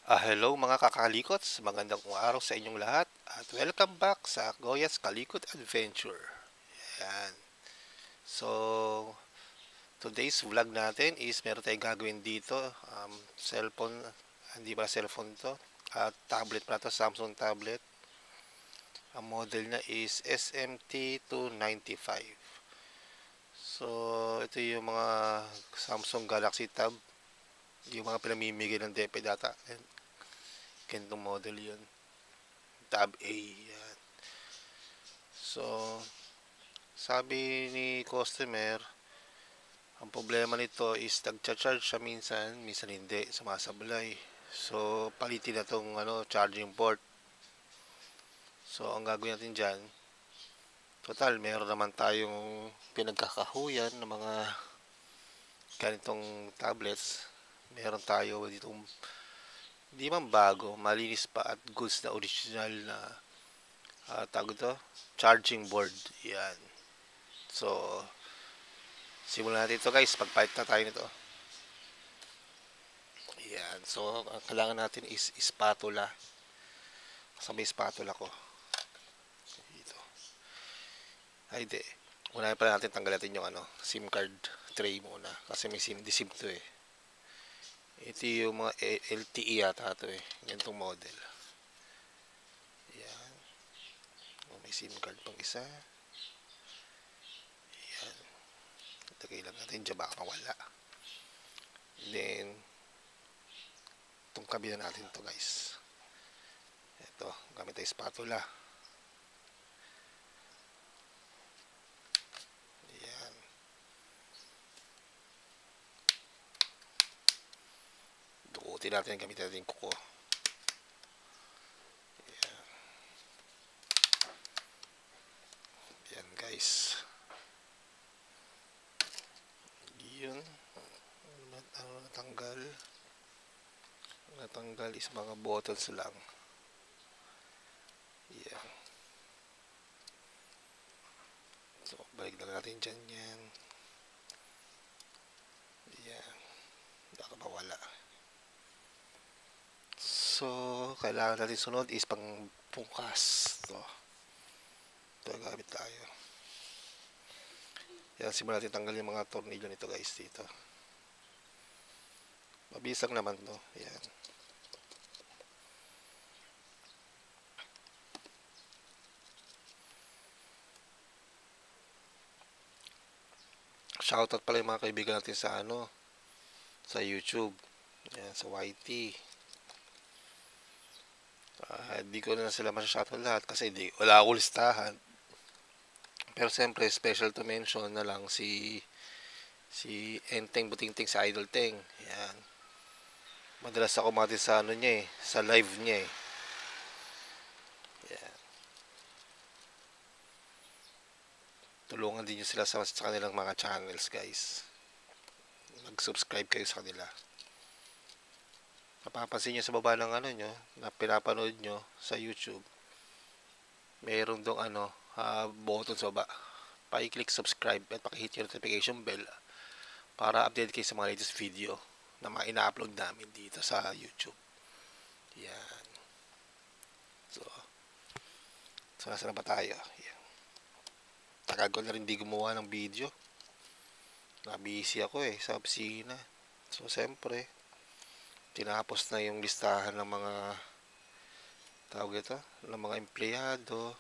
Hello mga kakalikots, magandang araw sa inyong lahat at welcome back sa Goya's Kalikot Adventure. Yan. So, today's vlog natin is meron tayong gagawin dito. Cellphone, hindi ba cellphone to? Tablet pala to, Samsung tablet. Ang model niya is SMT295. So, ito yung mga Samsung Galaxy Tab. Yung mga pinamimigay ng DepEd data. Ganitong model yun. Tab A. Yan. So, sabi ni customer, ang problema nito is nagcha-charge siya minsan, minsan hindi, sumasablay. So, palitin na tong charging port. So, ang gagawin natin dyan, total, meron naman tayong pinagkakahuyan ng mga ganitong tablets. Meron tayo dito, hindi man bago, malinis pa at goods na original na tawag ito, charging board. Yan. So, simulan natin ito guys, pagpalit na tayo nito. Yan. So, ang kailangan natin is spatula. Kasama yung spatula ko. Dito. Ay, di. Unahin pa natin tanggal natin yung SIM card tray muna. Kasi may SIM to eh. Ito yung mga LTE yata ito eh. Ganitong model. Yan. May SIM card pang isa. Yan. Lagay lang natin dyan, baka mawala. Then, itong kabila natin to guys. Ito, gamit tayo spatula. Yan. Dukutin natin, gamit natin yung kuko. Yan. Yan guys. Yun. Ano natanggal? Natanggal is mga bottles lang. Yan. So, balik na natin dyan yan. Yan. Baka mawala. So, kailangan natin sunod is pang pungkas. Ito gamit tayo. Yan, simulan natin tanggal yung mga tornilyo nito guys dito. Mabilis lang naman to. Yan. Shoutout pala yung mga kaibigan natin sa sa YouTube. Yan, sa YT. Di ko na sila masyashoutout lahat kasi wala akong listahan. Pero siyempre, special to mention na lang si Enteng Butingting sa Idol Teng. Yan. Madalas ako mati sa niya eh, sa live niya eh. Yan. Tulungan din nyo sila sa kanilang mga channels guys. Mag-subscribe kayo sa kanila. Napapansin nyo sa baba ng nyo, na pinapanood nyo sa YouTube, mayroong dong button sa baba. Paki-click subscribe at paki-hit yung notification bell para update kayo sa mga latest video na mga ina-upload namin dito sa YouTube. Yan. So nasa na ba tayo? Yan. Tagal ko na rin di gumawa ng video. Na-busy ako eh sa opisina. So siyempre, tinapos na yung listahan ng mga tawag ito, ng mga empleyado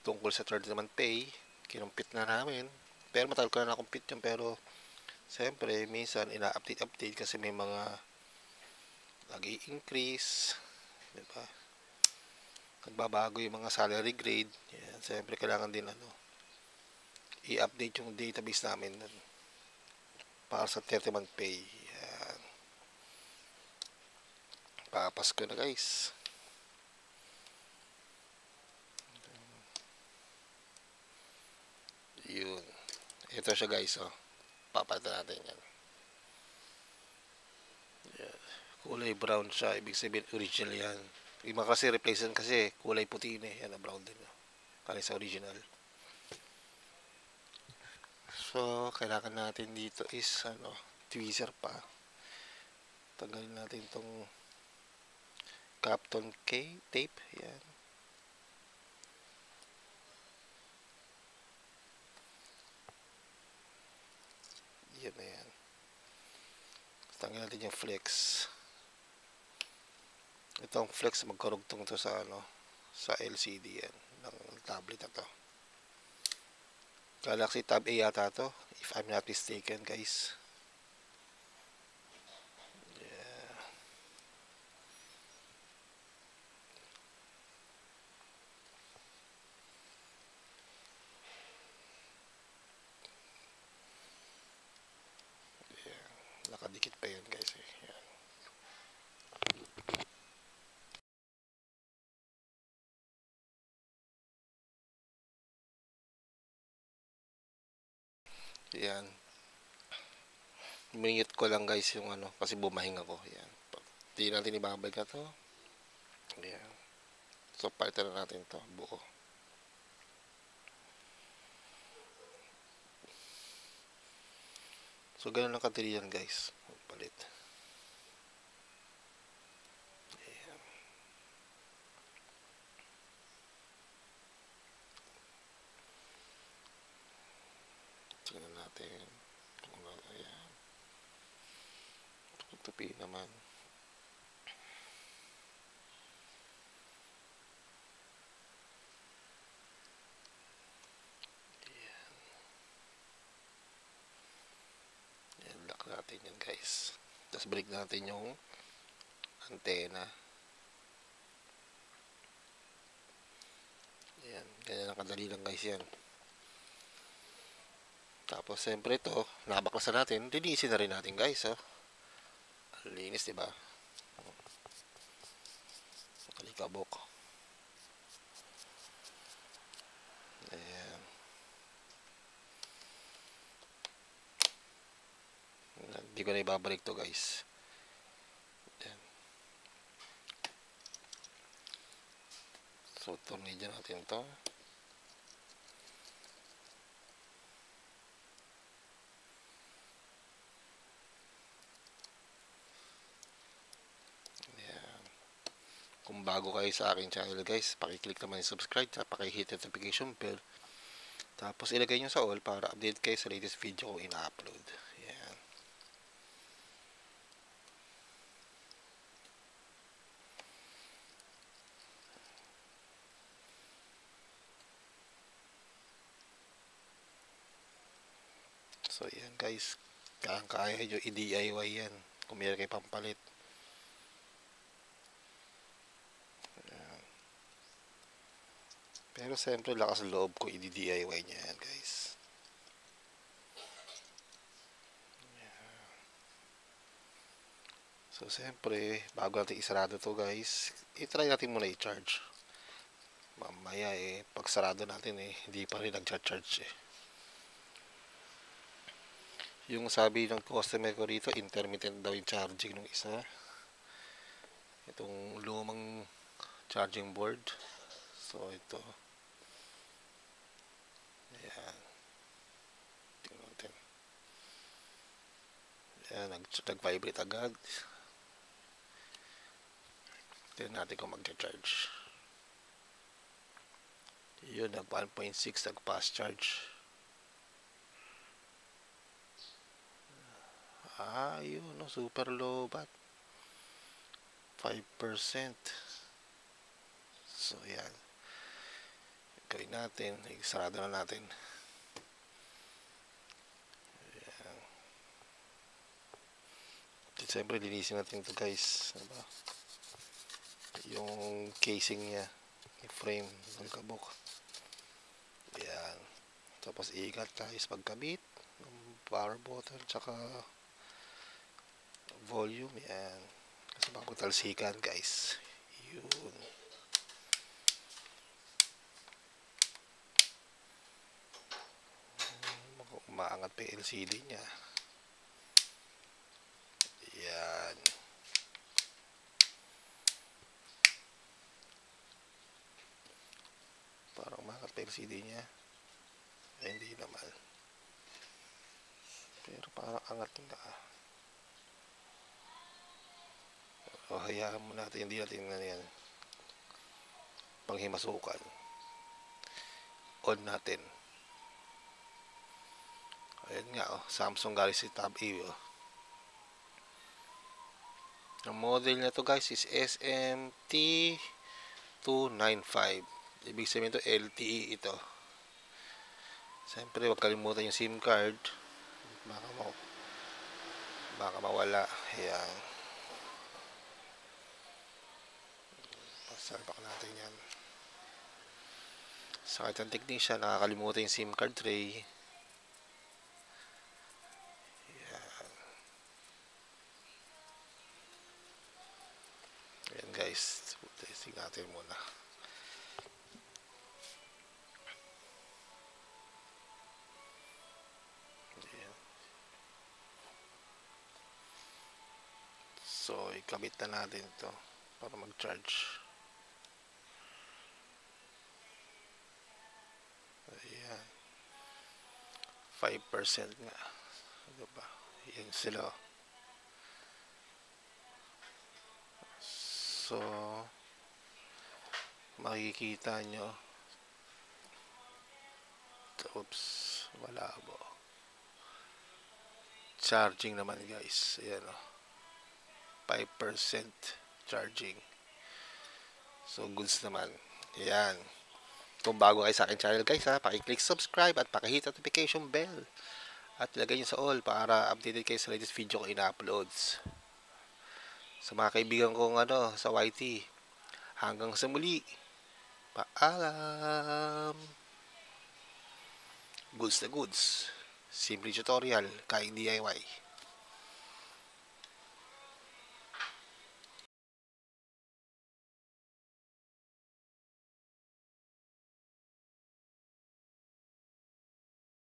tungkol sa third month pay. Kinumpit na namin. Pero matagal ko na nakumpit yun. Pero siyempre, minsan ina-update kasi may mga nag-i-increase. Diba? Nagbabago yung mga salary grade. Yan. Siyempre, kailangan din i-update yung database namin para sa 30-month pay. Yan. Papasko na guys. Yun. Ito siya guys, oh. Papalitan natin yan. Yan. Kulay brown siya. Ibig sabihin, original yan. Iba kasi replacement kasi kulay puti na yan na brown din. Kali sa original. So, kailangan natin dito is tweezer pa. Tanggalin natin tong Captain K tape. Yan. Yan na yan. Tanggalin natin yung flex. Itong flex magkarugtong to sa ano, sa LCD yan ng tablet na to. Galaxy Tab A yata to, if I'm not mistaken, guys. Yeah. Yeah. Nakadikit pa yan, guys. Yan. Yan. Minute ko lang, guys, yung ano, kasi bumahing ako. Yan. Hindi natin ibabalik na to. Yan. So, palitan na natin to buo. So, ganun lang kadali yan, guys. Palit. Ayan. Tingnan natin. Ayan. Tupi naman. Ayan. Lock natin yan, guys. Tapos balik natin yung antena. Ayan. Ganyan lang kadali lang, guys, yan. Tapos, siyempre ito, nabaklasan natin. Linisin na rin natin, guys, oh. Linis, diba? Alikabok. Ayan. Hindi ko na ibabalik to, guys. Ayan. So, tornilyo natin to. Kung bago kayo sa aking channel, guys, pakiclick naman yung subscribe at pakihit notification bell. Tapos ilagay nyo sa all para update kayo sa latest video ko ina-upload. Yan. So yan, guys. Kaya nyo i-DIY yan kung meron kayo pampalit. Pero siyempre lakas loob ko i-DIY niya yan, guys. So siyempre bago natin isarado to, guys, i-try natin muna i-charge. Mamaya pag sarado natin hindi pa rin nag-charge Yung sabi ng customer ko rito, intermittent daw yung charging ng isa. Itong lumang charging board. So ito. Ayan. Tingnan natin. Ayan, nag-vibrate agad. Tingnan natin kung mag-charge. Yun, nag 1.6, nag-fast charge. Yun, no, super low bat. 5%. So, yan. Gawin natin. Isarado na natin. Ayan. Siyempre, linisin natin ito, guys. Diba? Yung casing niya. Yung frame ng kabuk. Ayan. Tapos, iingat tayo sa pagkabit. Ng power button, tsaka volume. Yan. Kasi bago talsikan, guys. Yun. Umaangat pa yung LCD nya. Yan. Parang umaangat pa yung LCD nya. Hindi naman. Pero parang angat nga. hayaan mo natin, hindi natin na yan panghimasukan. On natin. Ayan nga, Samsung Galaxy Tab A. Ang model na to guys is SMT295. Ibig sabihin to LTE ito. Siyempre, huwag kalimutan yung SIM card. Baka mawala. Ayan. Pasalpak natin yan. Sa kahit ang technician, nakakalimutan yung SIM card tray. Ayan guys, testing natin muna. Ayan. So, ikabit na natin ito para mag-charge. Ayan. 5% nga. Diba? Ayan sila. So, makikita nyo. Oops, malabo. Charging naman guys. Ayan o. 5% charging. So, goods naman. Ayan. Kung bago kayo sa akin channel guys ha, pakiclick subscribe at pakihit notification bell. At ilagay nyo sa all para updated kayo sa latest video ko ina-uploads. Sa mga kaibigan kong sa YT. Hanggang sa muli. Paalam. Goods na goods. Simple tutorial. Kaing DIY.